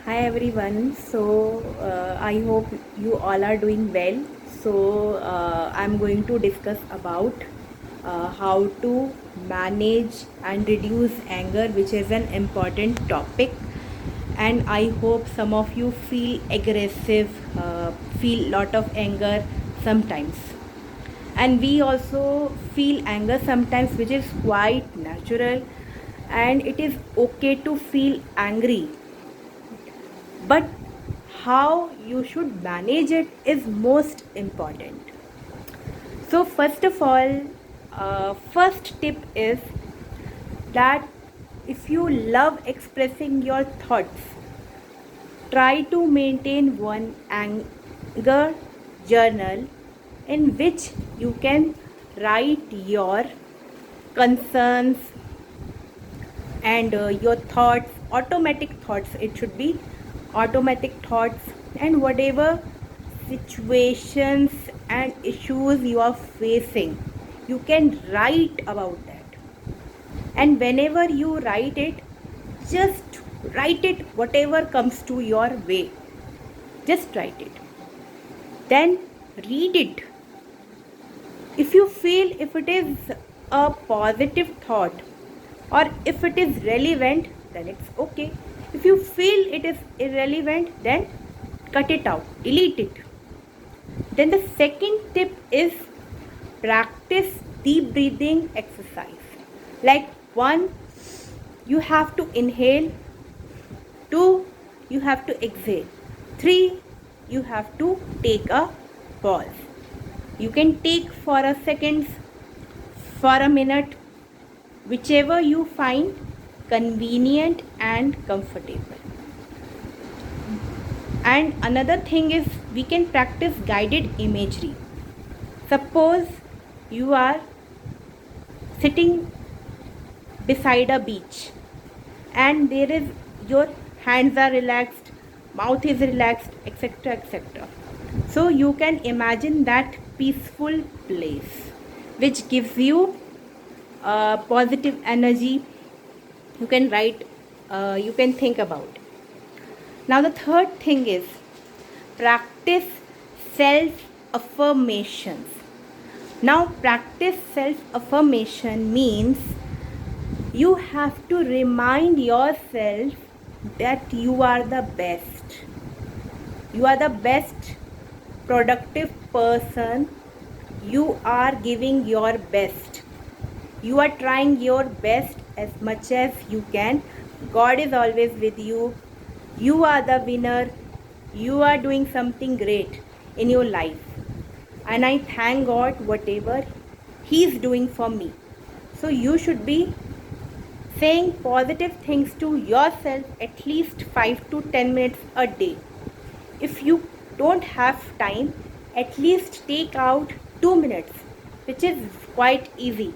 Hi everyone. I hope you all are doing well. I'm going to discuss about how to manage and reduce anger, which is an important topic. And I hope some of you feel aggressive, feel lot of anger sometimes. And we also feel anger sometimes, which is quite natural. And it is okay to feel angry, but how you should manage it is most important. So first of all, first tip is that if you love expressing your thoughts, try to maintain one anger journal in which you can write your concerns and your thoughts, automatic thoughts. It should be automatic thoughts, and whatever situations and issues you are facing, you can write about that. And whenever you write it, just write it, whatever comes to your way, just write it, then read it. If you feel if it is a positive thought or if it is relevant, then it's okay. If you feel it is irrelevant, then cut it out, delete it. Then the second tip is practice deep breathing exercise. Like, one, you have to inhale, two, you have to exhale, three, you have to take a pause. You can take for a second, for a minute, whichever you find convenient and comfortable. And another thing is, we can practice guided imagery. Suppose you are sitting beside a beach and there is, your hands are relaxed, mouth is relaxed, etc., etc. So you can imagine that peaceful place which gives you positive energy. You can write, you can think about. Now the third thing is practice self affirmations. Now practice self affirmation means you have to remind yourself that you are the best. You are the best productive person. You are giving your best. You are trying your best as much as you can. God is always with you. You are the winner. You are doing something great in your life. And I thank God whatever He is doing for me. So you should be saying positive things to yourself at least 5 to 10 minutes a day. If you don't have time, at least take out 2 minutes, which is quite easy.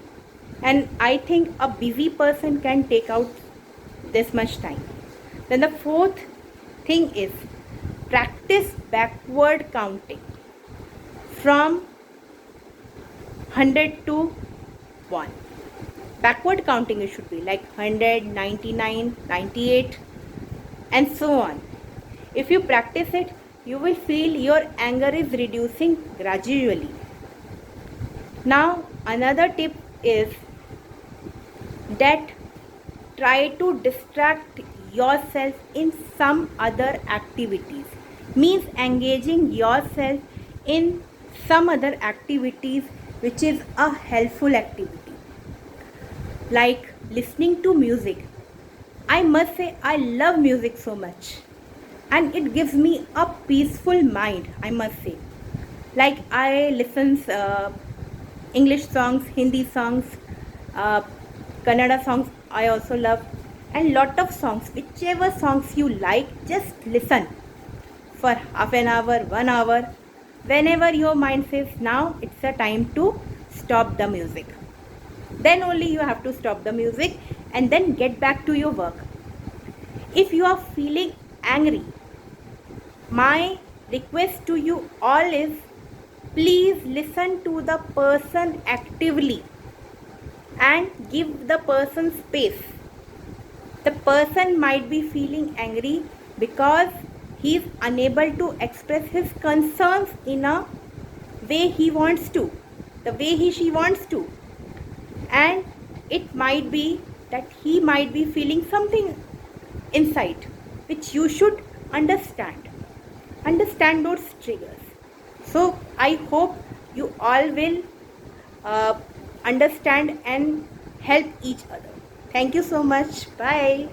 And I think a busy person can take out this much time. Then the fourth thing is practice backward counting from 100 to 1. Backward counting, it should be like 100, 99, 98, and so on. If you practice it, you will feel your anger is reducing gradually. Now another tip is that try to distract yourself in some other activities. Means engaging yourself in some other activities which is a helpful activity, like listening to music. I must say I love music so much and it gives me a peaceful mind, I must say. Like, I listen English songs, Hindi songs, uh, Kannada songs I also love, and lot of songs. Whichever songs you like, just listen for half an hour, 1 hour. Whenever your mind says now it's the time to stop the music, then only you have to stop the music and then get back to your work. If you are feeling angry, my request to you all is, please listen to the person actively and give the person space. The person might be feeling angry because he is unable to express his concerns in a way he wants to, the way she wants to. And it might be that he might be feeling something inside which you should understand. Understand those triggers. So I hope you all will uh, understand and help each other. Thank you so much. Bye.